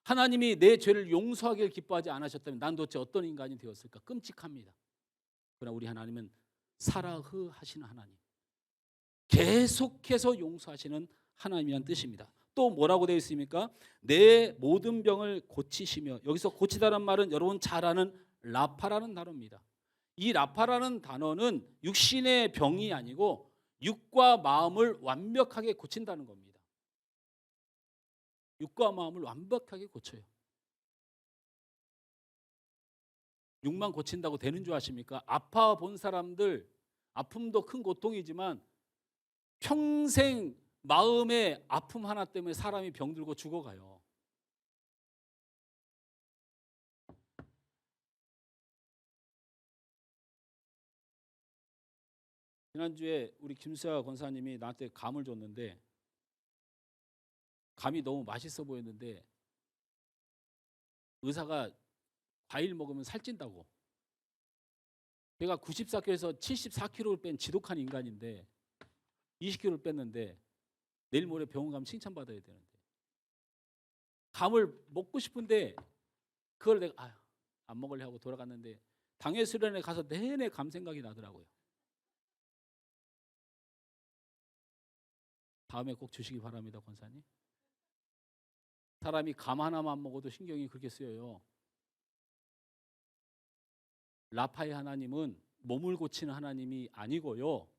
[SPEAKER 2] 하나님이 내 죄를 용서하기를 기뻐하지 않으셨다면 난 도대체 어떤 인간이 되었을까 끔찍합니다. 그러나 우리 하나님은 사라흐 하시는 하나님, 계속해서 용서하시는 하나님이란 뜻입니다. 또 뭐라고 되어 있습니까? 내 모든 병을 고치시며, 여기서 고치다는 말은 여러분 잘 아는 라파라는 단어입니다. 이 라파라는 단어는 육신의 병이 아니고 육과 마음을 완벽하게 고친다는 겁니다. 육과 마음을 완벽하게 고쳐요. 육만 고친다고 되는 줄 아십니까? 아파 본 사람들, 아픔도 큰 고통이지만 평생 마음의 아픔 하나 때문에 사람이 병들고 죽어가요. 지난주에 우리 김수아 권사님이 나한테 감을 줬는데 감이 너무 맛있어 보였는데 의사가 과일 먹으면 살찐다고. 제가 94kg에서 74kg를 뺀 지독한 인간인데 20kg를 뺐는데 내일 모레 병원 가면 칭찬받아야 되는데 감을 먹고 싶은데 그걸 내가 안 먹으려 하고 돌아갔는데 당일 수련회 가서 내내 감 생각이 나더라고요. 다음에 꼭 주시기 바랍니다, 권사님. 사람이 감 하나만 먹어도 신경이 그렇게 쓰여요. 라파의 하나님은 몸을 고치는 하나님이 아니고요.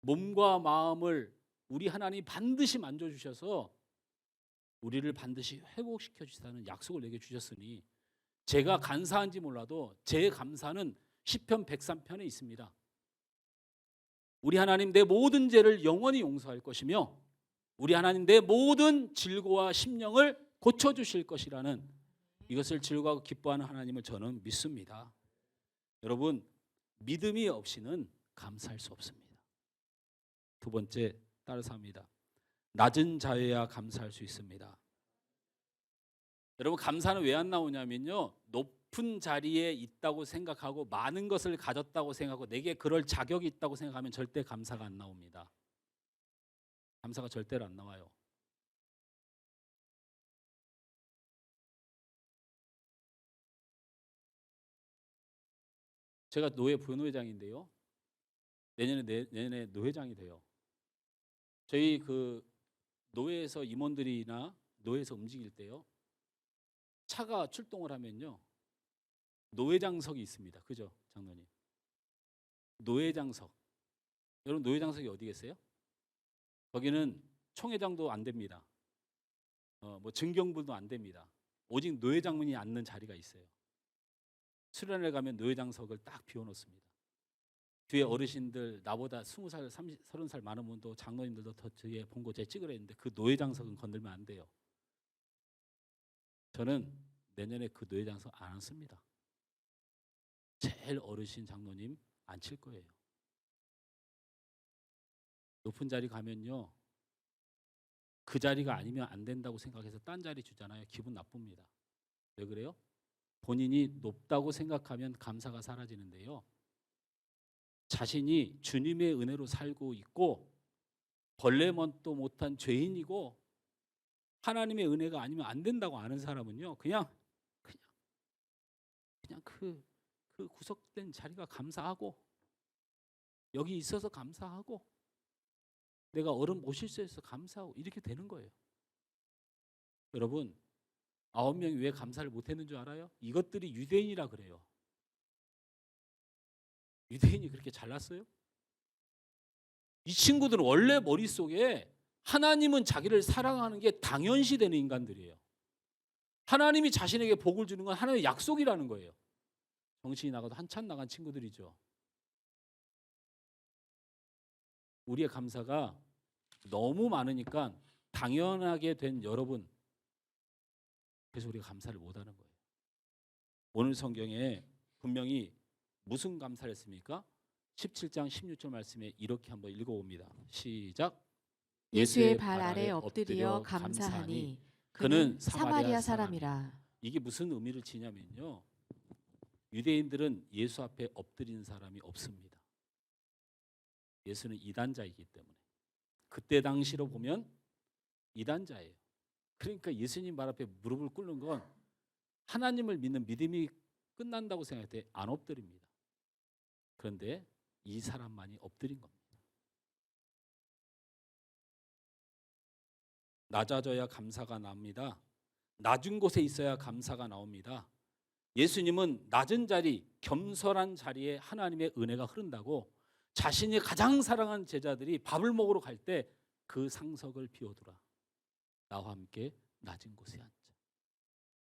[SPEAKER 2] 몸과 마음을 우리 하나님이 반드시 만져주셔서 우리를 반드시 회복시켜 주시다는 약속을 내게 주셨으니 제가 간사한지 몰라도 제 감사는 시편 103편에 있습니다. 우리 하나님 내 모든 죄를 영원히 용서할 것이며 우리 하나님 내 모든 질고와 심령을 고쳐주실 것이라는 이것을 즐거워하고 기뻐하는 하나님을 저는 믿습니다. 여러분, 믿음이 없이는 감사할 수 없습니다. 두 번째, 따라서 합니다. 낮은 자여야 감사할 수 있습니다. 여러분, 감사는 왜 안 나오냐면요, 높은 자리에 있다고 생각하고 많은 것을 가졌다고 생각하고 내게 그럴 자격이 있다고 생각하면 절대 감사가 안 나옵니다. 감사가 절대로 안 나와요. 제가 노회 부회장인데요. 내년에 노회장이 돼요. 저희 그 노회에서 임원들이나 노회에서 움직일 때요, 차가 출동을 하면요, 노회장석이 있습니다. 그죠, 장로님? 노회장석. 여러분, 노회장석이 어디 계세요? 거기는 총회장도 안 됩니다. 뭐 증경불도 안 됩니다. 오직 노회장문이 앉는 자리가 있어요. 수련회 가면 노회장석을 딱 비워놓습니다. 뒤에 어르신들 나보다 20살, 30, 30살 많은 분도 장로님들도 더 뒤에 본고 제 찍으려 했는데 그 노회장석은 건들면 안 돼요. 저는 내년에 그 노회장석 안 앉습니다. 제일 어르신 장로님 앉힐 거예요. 높은 자리 가면요, 그 자리가 아니면 안 된다고 생각해서 딴 자리 주잖아요. 기분 나쁩니다. 왜 그래요? 본인이 높다고 생각하면 감사가 사라지는데요, 자신이 주님의 은혜로 살고 있고 벌레먼도 못한 죄인이고 하나님의 은혜가 아니면 안 된다고 아는 사람은요, 그냥 그 구석된 자리가 감사하고 여기 있어서 감사하고 내가 어른 모실 수 있어서 감사하고 이렇게 되는 거예요. 여러분, 9명이 왜 감사를 못했는 줄 알아요? 이것들이 유대인이라 그래요. 유대인이 그렇게 잘났어요? 이 친구들은 원래 머릿속에 하나님은 자기를 사랑하는 게 당연시 되는 인간들이에요. 하나님이 자신에게 복을 주는 건 하나님의 약속이라는 거예요. 정신이 나가도 한참 나간 친구들이죠. 우리의 감사가 너무 많으니까 당연하게 된 여러분, 그래서 우리가 감사를 못하는 거예요. 오늘 성경에 분명히 무슨 감사를 했습니까? 17장 16절 말씀에 이렇게 한번 읽어봅니다. 시작.
[SPEAKER 1] 예수의 발 아래 엎드려 감사하니 그는 사마리아 사람이라.
[SPEAKER 2] 이게 무슨 의미를 지냐면요, 유대인들은 예수 앞에 엎드리는 사람이 없습니다. 예수는 이단자이기 때문에. 그때 당시로 보면 이단자예요. 그러니까 예수님 발 앞에 무릎을 꿇는 건 하나님을 믿는 믿음이 끝난다고 생각할 때 안 엎드립니다. 그런데 이 사람만이 엎드린 겁니다. 낮아져야 감사가 나옵니다. 낮은 곳에 있어야 감사가 나옵니다. 예수님은 낮은 자리, 겸손한 자리에 하나님의 은혜가 흐른다고 자신이 가장 사랑하는 제자들이 밥을 먹으러 갈 때 그 상석을 비워두라. 나와 함께 낮은 곳에 앉자.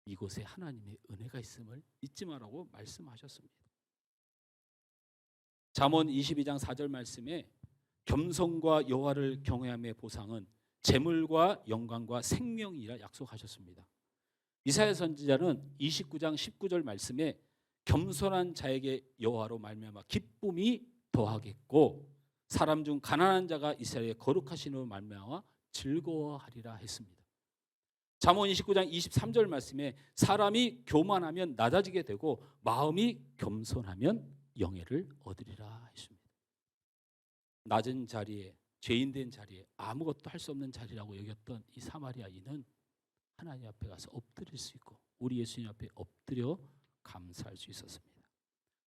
[SPEAKER 2] 이곳에 하나님의 은혜가 있음을 잊지 마라고 말씀하셨습니다. 잠언 22장 4절 말씀에 겸손과 여호와를 경외함의 보상은 재물과 영광과 생명이라 약속하셨습니다. 이사야 선지자는 29장 19절 말씀에 겸손한 자에게 여호와로 말미암아 기쁨이 더하겠고 사람 중 가난한 자가 이스라엘의 거룩하신으로 말미암아 즐거워하리라 했습니다. 잠언 29장 23절 말씀에 사람이 교만하면 낮아지게 되고 마음이 겸손하면 영예를 얻으리라 했습니다. 낮은 자리에 죄인된 자리에 아무것도 할 수 없는 자리라고 여겼던 이 사마리아인은 하나님 앞에 가서 엎드릴 수 있고 우리 예수님 앞에 엎드려 감사할 수 있었습니다.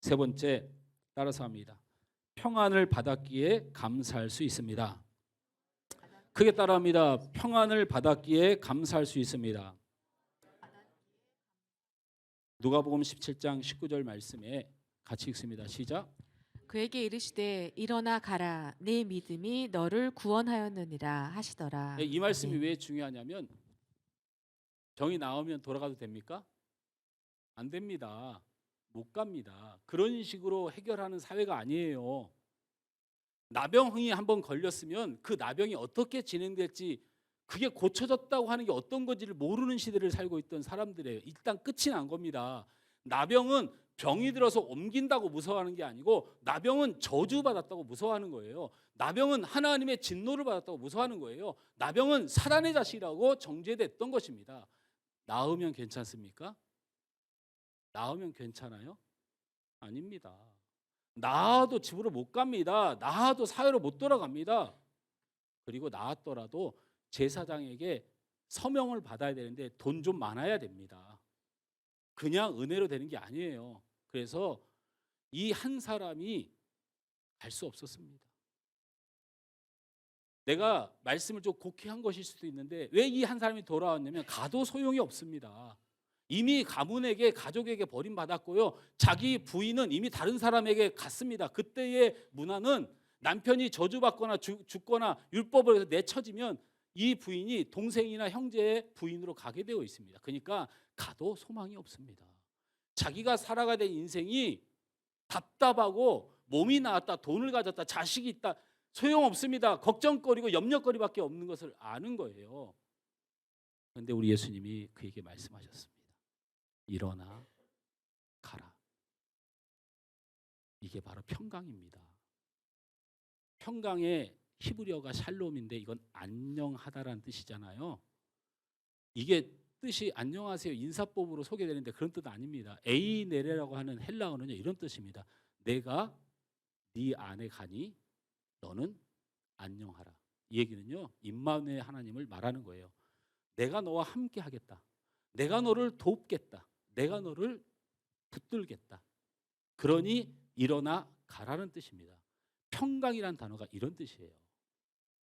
[SPEAKER 2] 세 번째, 따라서 합니다. 평안을 받았기에 감사할 수 있습니다. 크게 따라합니다. 평안을 받았기에 감사할 수 있습니다. 누가복음 17장 19절 말씀에 같이 읽습니다. 시작.
[SPEAKER 1] 그에게 이르시되 일어나 가라 내 믿음이 너를 구원하였느니라 하시더라.
[SPEAKER 2] 네, 이 말씀이
[SPEAKER 1] 아멘.
[SPEAKER 2] 왜 중요하냐면 병이 나오면 돌아가도 됩니까? 안 됩니다. 못 갑니다. 그런 식으로 해결하는 사회가 아니에요. 나병이 한번 걸렸으면 그 나병이 어떻게 진행될지 그게 고쳐졌다고 하는 게 어떤 건지를 모르는 시대를 살고 있던 사람들이에요. 일단 끝이 난 겁니다. 나병은 병이 들어서 옮긴다고 무서워하는 게 아니고 나병은 저주받았다고 무서워하는 거예요. 나병은 하나님의 진노를 받았다고 무서워하는 거예요. 나병은 사단의 자식이라고 정죄됐던 것입니다. 나으면 괜찮습니까? 나으면 괜찮아요? 아닙니다. 나아도 집으로 못 갑니다. 나아도 사회로 못 돌아갑니다. 그리고 나았더라도 제사장에게 서명을 받아야 되는데 돈 좀 많아야 됩니다. 그냥 은혜로 되는 게 아니에요. 그래서 이 한 사람이 갈 수 없었습니다. 내가 말씀을 좀 곱게 한 것일 수도 있는데 왜 이 한 사람이 돌아왔냐면 가도 소용이 없습니다. 이미 가문에게 가족에게 버림받았고요. 자기 부인은 이미 다른 사람에게 갔습니다. 그때의 문화는 남편이 저주받거나 죽거나 율법을 해서 내쳐지면 이 부인이 동생이나 형제의 부인으로 가게 되어 있습니다. 그러니까 가도 소망이 없습니다. 자기가 살아가야 될 인생이 답답하고 몸이 나았다, 돈을 가졌다, 자식이 있다 소용없습니다. 걱정거리고 염려거리밖에 없는 것을 아는 거예요. 그런데 우리 예수님이 그에게 말씀하셨습니다. 일어나 가라. 이게 바로 평강입니다. 평강의 히브리어가 샬롬인데 이건 안녕하다라는 뜻이잖아요. 이게 뜻이 안녕하세요 인사법으로 소개되는데 그런 뜻 아닙니다. 에이네레라고 하는 헬라어는요 이런 뜻입니다. 내가 네 안에 가니 너는 안녕하라. 이 얘기는요 임마누엘 하나님을 말하는 거예요. 내가 너와 함께 하겠다. 내가 너를 돕겠다. 내가 너를 붙들겠다. 그러니 일어나 가라는 뜻입니다. 평강이라는 단어가 이런 뜻이에요.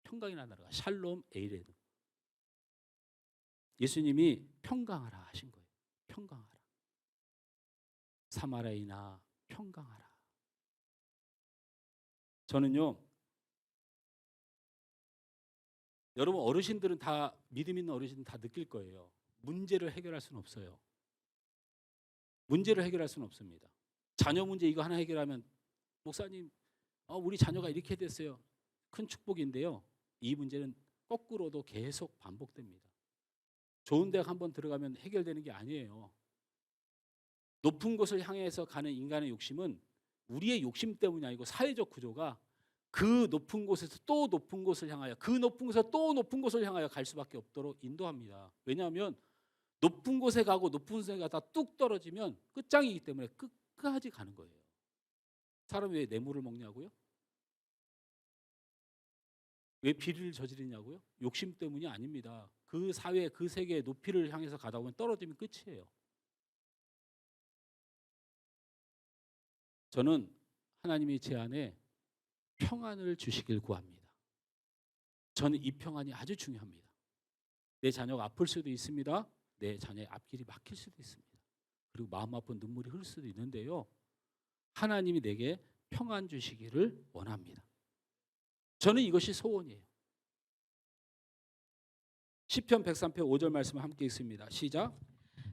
[SPEAKER 2] 평강이라는 단어가 샬롬 에이레드. 예수님이 평강하라 하신 거예요. 평강하라. 사마리아인아 평강하라. 저는요 여러분 어르신들은 다 믿음 있는 어르신은 다 느낄 거예요. 문제를 해결할 수는 없어요. 문제를 해결할 수는 없습니다. 자녀 문제 이거 하나 해결하면 목사님 우리 자녀가 이렇게 됐어요. 큰 축복인데요. 이 문제는 거꾸로도 계속 반복됩니다. 좋은 대학 한번 들어가면 해결되는 게 아니에요. 높은 곳을 향해서 가는 인간의 욕심은 우리의 욕심 때문이 아니고 사회적 구조가 그 높은 곳에서 또 높은 곳을 향하여 그 높은 곳에서 또 높은 곳을 향하여 갈 수밖에 없도록 인도합니다. 왜냐하면 높은 곳에 가고 높은 곳에 가다 뚝 떨어지면 끝장이기 때문에 끝까지 가는 거예요. 사람이 왜 뇌물을 먹냐고요? 왜 비리를 저지르냐고요? 욕심 때문이 아닙니다. 그 사회, 그 세계의 높이를 향해서 가다 보면 떨어지면 끝이에요. 저는 하나님이 제 안에 평안을 주시길 구합니다. 저는 이 평안이 아주 중요합니다. 내 자녀가 아플 수도 있습니다. 내 자녀의 앞길이 막힐 수도 있습니다. 그리고 마음 아픈 눈물이 흐를 수도 있는데요. 하나님이 내게 평안 주시기를 원합니다. 저는 이것이 소원이에요. 시편 103편 5절 말씀을 함께 읽습니다. 시작.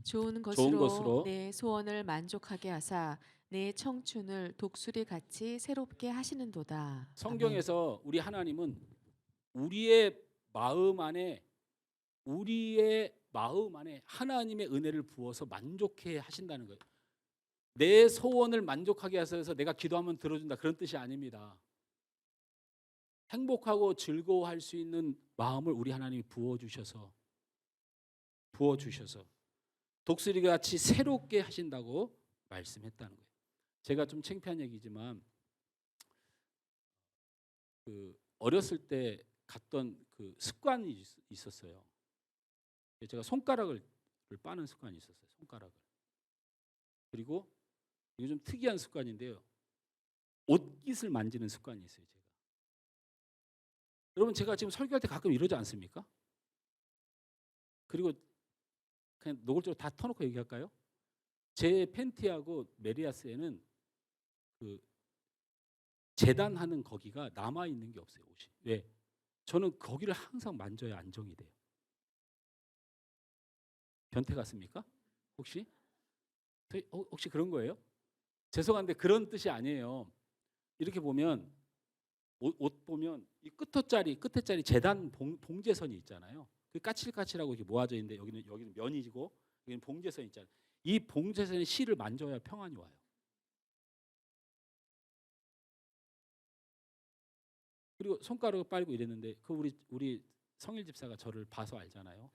[SPEAKER 1] 좋은
[SPEAKER 2] 것으로
[SPEAKER 1] 것으로 내 소원을 만족하게 하사 내 청춘을 독수리 같이 새롭게 하시는도다. 아멘.
[SPEAKER 2] 성경에서 우리 하나님은 우리의 마음 안에 하나님의 은혜를 부어서 만족해 하신다는 거예요. 내 소원을 만족하게 하셔서 내가 기도하면 들어준다 그런 뜻이 아닙니다. 행복하고 즐거워할 수 있는 마음을 우리 하나님이 부어주셔서 독수리같이 새롭게 하신다고 말씀했다는 거예요. 제가 좀 창피한 얘기지만 어렸을 때 갔던 그 습관이 있었어요. 제가 손가락을 빠는 습관이 있었어요. 손가락을. 그리고 이거 좀 특이한 습관인데요. 옷깃을 만지는 습관이 있어요. 제가. 여러분 제가 지금 설교할 때 가끔 이러지 않습니까? 그리고 그냥 노골적으로 다 터놓고 얘기할까요? 제 팬티하고 메리아스에는 그 재단하는 거기가 남아 있는 게 없어요. 옷이. 왜? 저는 거기를 항상 만져야 안정이 돼요. 변태 같습니까? 혹시? 혹시 그런 거예요? 죄송한데 그런 뜻이 아니에요. 이렇게 보면 옷 보면 이 끝에짜리 재단 봉제선이 있잖아요. 그 까칠까칠하고 이렇게 모아져 있는데 여기는 면이고 여기는 봉제선 있잖아요. 이 봉제선의 실을 만져야 평안이 와요. 그리고 손가락을 빨고 이랬는데 그 우리 성일 집사가 저를 봐서 알잖아요.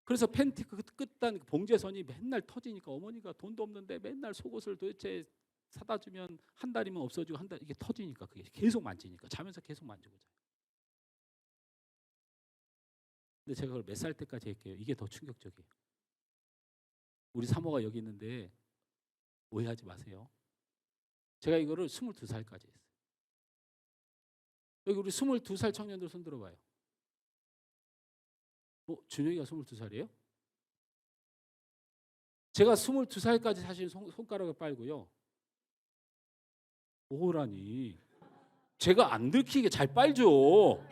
[SPEAKER 2] 그래서 팬티 그 끝단 봉제선이 맨날 터지니까 어머니가 돈도 없는데 맨날 속옷을 도대체 사다 주면 한 달이면 없어지고 한 달 이게 터지니까 그게 계속 만지니까 자면서 계속 만지고 자요. 근데 제가 그걸 몇 살 때까지 할게요. 이게 더 충격적이에요. 우리 사모가 여기 있는데 오해하지 마세요. 제가 이거를 22살까지 했어요. 여기 우리 22살 청년들 손 들어봐요. 준영이가 22살이에요? 제가 22살까지 사실 손가락을 빨고요. 오라니. 제가 안 들키게 잘 빨죠.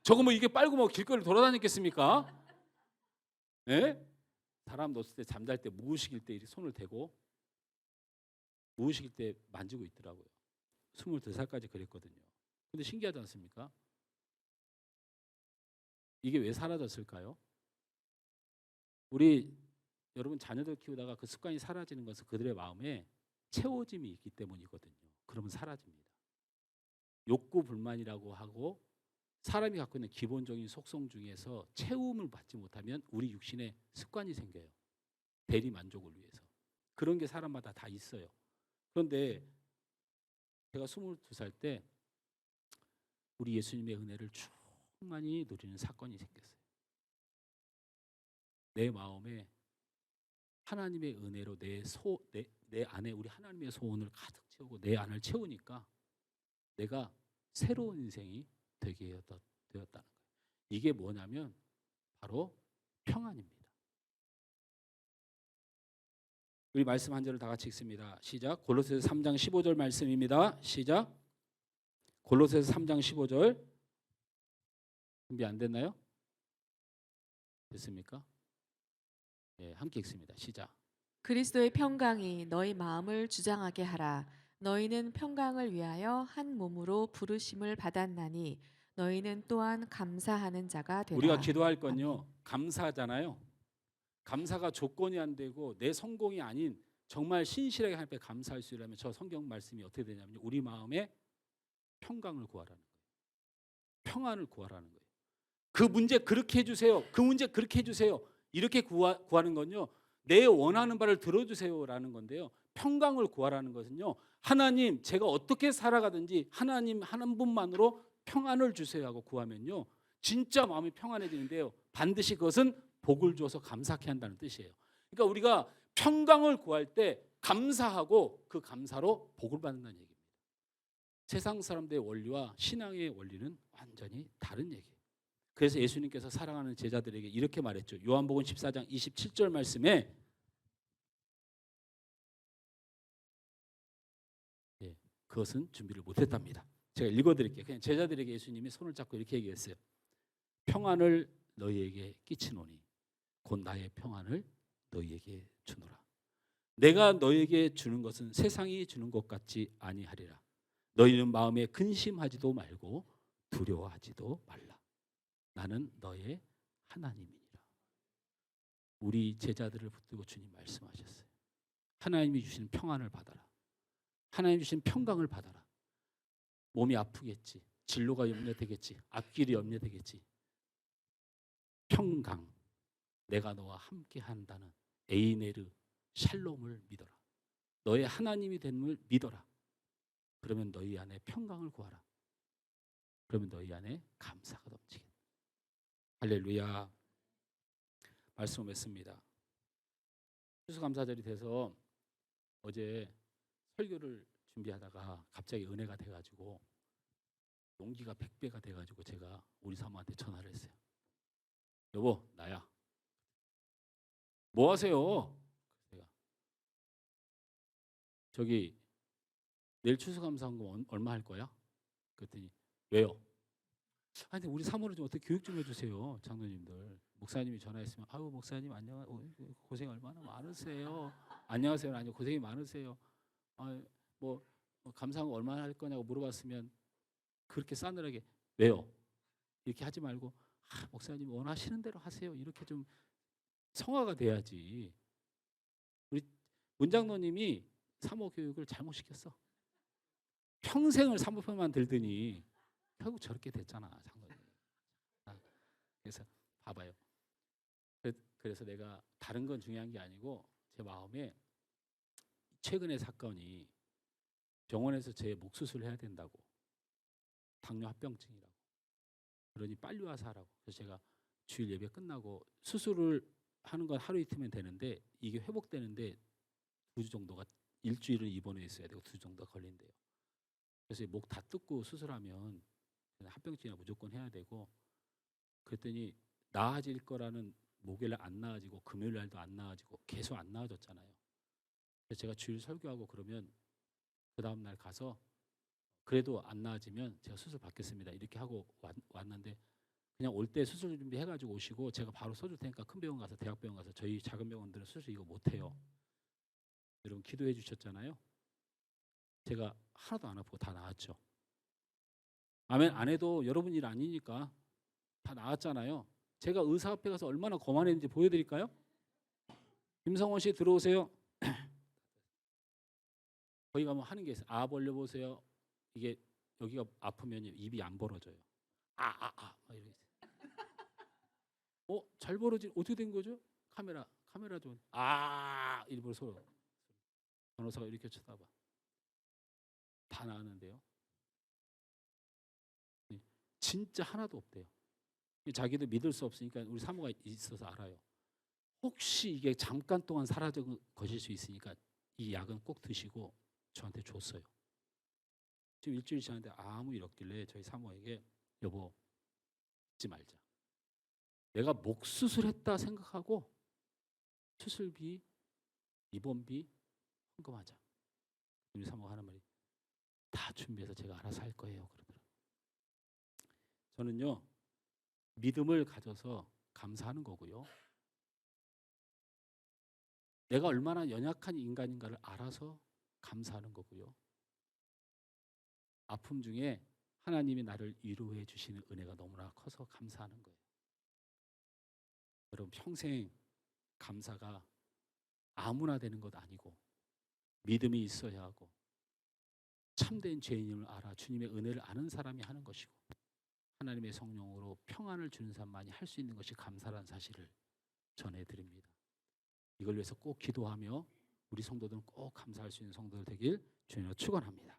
[SPEAKER 2] 저거 뭐 이게 빨고 뭐 길거리 돌아다녔겠습니까? 예? 사람 넣었을 때 잠잘 때 무의식일 때 이렇게 손을 대고 무의식일 때 만지고 있더라고요. 22살까지 그랬거든요. 근데 신기하지 않습니까? 이게 왜 사라졌을까요? 우리 여러분 자녀들 키우다가 그 습관이 사라지는 것은 그들의 마음에 채워짐이 있기 때문이거든요. 그러면 사라집니다. 욕구 불만이라고 하고 사람이 갖고 있는 기본적인 속성 중에서 채움을 받지 못하면 우리 육신에 습관이 생겨요. 대리 만족을 위해서. 그런 게 사람마다 다 있어요. 그런데 제가 22살 때 우리 예수님의 은혜를 충만히 누리는 사건이 생겼어요. 내 마음에 하나님의 은혜로 내 안에 우리 하나님의 소원을 가득 채우고 내 안을 채우니까 내가 새로운 인생이 되게 되었다는 거예요. 이게 뭐냐면 바로 평안입니다. 우리 말씀 한 절을 다 같이 읽습니다. 시작. 골로새서 3장 15절 말씀입니다. 시작. 골로새서 3장 15절. 준비 안 됐나요? 됐습니까? 네, 함께 읽습니다. 시작.
[SPEAKER 1] 그리스도의 평강이 너희 마음을 주장하게 하라. 너희는 평강을 위하여 한 몸으로 부르심을 받았나니 너희는 또한 감사하는 자가 되라.
[SPEAKER 2] 우리가 기도할
[SPEAKER 1] 아멘.
[SPEAKER 2] 건요. 감사하잖아요. 감사가 조건이 안 되고 내 성공이 아닌 정말 신실하게 하나님께 감사할 수 있으려면 저 성경 말씀이 어떻게 되냐면 우리 마음에 평강을 구하라는 거예요. 평안을 구하라는 거예요. 그 문제 그렇게 해주세요. 그 문제 그렇게 해주세요. 이렇게 구하는 건요. 내 원하는 바를 들어주세요라는 건데요. 평강을 구하라는 것은요. 하나님 제가 어떻게 살아가든지 하나님 한 분만으로 평안을 주세요 하고 구하면요. 진짜 마음이 평안해지는데요. 반드시 그것은 복을 줘서 감사케 한다는 뜻이에요. 그러니까 우리가 평강을 구할 때 감사하고 그 감사로 복을 받는다는 얘기입니다. 세상 사람들의 원리와 신앙의 원리는 완전히 다른 얘기예요. 그래서 예수님께서 사랑하는 제자들에게 이렇게 말했죠. 요한복음 14장 27절 말씀에 그것은 준비를 못했답니다. 제가 읽어드릴게요. 그냥 제자들에게 예수님이 손을 잡고 이렇게 얘기했어요. 평안을 너희에게 끼치노니 곧 나의 평안을 너희에게 주노라. 내가 너희에게 주는 것은 세상이 주는 것 같지 아니하리라. 너희는 마음에 근심하지도 말고 두려워하지도 말라. 나는 너의 하나님이니라. 우리 제자들을 붙들고 주님 말씀하셨어요. 하나님이 주시는 평안을 받아라. 하나님이 주신 평강을 받아라. 몸이 아프겠지. 진로가 염려되겠지. 앞길이 염려되겠지. 평강. 내가 너와 함께 한다는 에이네르 샬롬을 믿어라. 너의 하나님이 됨을 믿어라. 그러면 너희 안에 평강을 구하라. 그러면 너희 안에 감사가 넘치겠다. 할렐루야. 말씀을 맺습니다. 추수감사절이 돼서 어제 설교를 준비하다가 갑자기 은혜가 돼가지고 용기가 100배가 돼가지고 제가 우리 사모한테 전화를 했어요. 여보, 나야. 뭐 하세요? 제가 저기 내일 추수감사헌금 얼마 할 거야? 그랬더니 왜요? 아니, 근데 우리 사모를 좀 어떻게 교육 좀 해주세요, 장로님들. 목사님이 전화했으면 아유 목사님 안녕, 고생 얼마나 많으세요. 안녕하세요, 아니요 고생이 많으세요. 뭐 감사헌금 얼마나 할 거냐고 물어봤으면 그렇게 싸늘하게 왜요? 이렇게 하지 말고 목사님 원하시는 대로 하세요. 이렇게 좀 성화가 돼야지. 우리 문장로님이 사모 교육을 잘못 시켰어. 평생을 사모편만 들더니 결국 저렇게 됐잖아, 장로님. 그래서 봐봐요. 그래서 내가 다른 건 중요한 게 아니고 제 마음에 최근의 사건이 병원에서 제 목 수술을 해야 된다고. 당뇨 합병증이라고. 그러니 빨리 와서 하라고. 그래서 제가 주일 예배 끝나고 수술을 하는 건 하루 이틀면 되는데 이게 회복되는데 2주 정도가, 일주일은 입원해 있어야 되고 2주 정도가 걸린대요. 그래서 목 다 뜯고 수술하면 합병증이나 무조건 해야 되고, 그랬더니 나아질 거라는 목요일 날 안 나아지고 금요일 날도 안 나아지고 계속 안 나아졌잖아요. 그래서 제가 주일 설교하고 그러면 그 다음 날 가서 그래도 안 나아지면 제가 수술 받겠습니다 이렇게 하고 왔는데, 그냥 올 때 수술 준비해가지고 오시고 제가 바로 써줄 테니까 큰 병원 가서, 대학병원 가서, 저희 작은 병원들은 수술 이거 못해요. 여러분 기도해 주셨잖아요. 제가 하나도 안 아프고 다 나았죠. 아멘. 안 해도 여러분 일 아니니까 다 나았잖아요. 제가 의사 앞에 가서 얼마나 거만했는지 보여드릴까요? 김성원 씨 들어오세요. 거기 가면 하는 게 있어요. 아 벌려보세요. 이게 여기가 아프면 입이 안 벌어져요. 막 이러고 있어요. 잘 벌어진, 어떻게 된 거죠? 카메라 좀. 일부러 서로 변호사가 이렇게 쳐다봐. 다 나았는데요. 진짜 하나도 없대요. 자기도 믿을 수 없으니까 우리 사모가 있어서 알아요. 혹시 이게 잠깐 동안 사라져 것일 수 있으니까 이 약은 꼭 드시고 저한테 줬어요. 지금 일주일 지났는데 아무 일 없길래 저희 사모에게 여보 잊지 말자. 내가 목 수술했다 생각하고 수술비, 입원비 헌금하자. 우리 사모가 하는 말이 다 준비해서 제가 알아서 할 거예요 그러더라고요. 저는요 믿음을 가져서 감사하는 거고요. 내가 얼마나 연약한 인간인가를 알아서 감사하는 거고요. 아픔 중에 하나님이 나를 위로해 주시는 은혜가 너무나 커서 감사하는 거예요. 여러분 평생 감사가 아무나 되는 것 아니고 믿음이 있어야 하고 참된 죄인임을 알아 주님의 은혜를 아는 사람이 하는 것이고, 하나님의 성령으로 평안을 주는 사람만이 할 수 있는 것이 감사라는 사실을 전해드립니다. 이걸 위해서 꼭 기도하며 우리 성도들은 꼭 감사할 수 있는 성도들 되길 주님으로 축원합니다.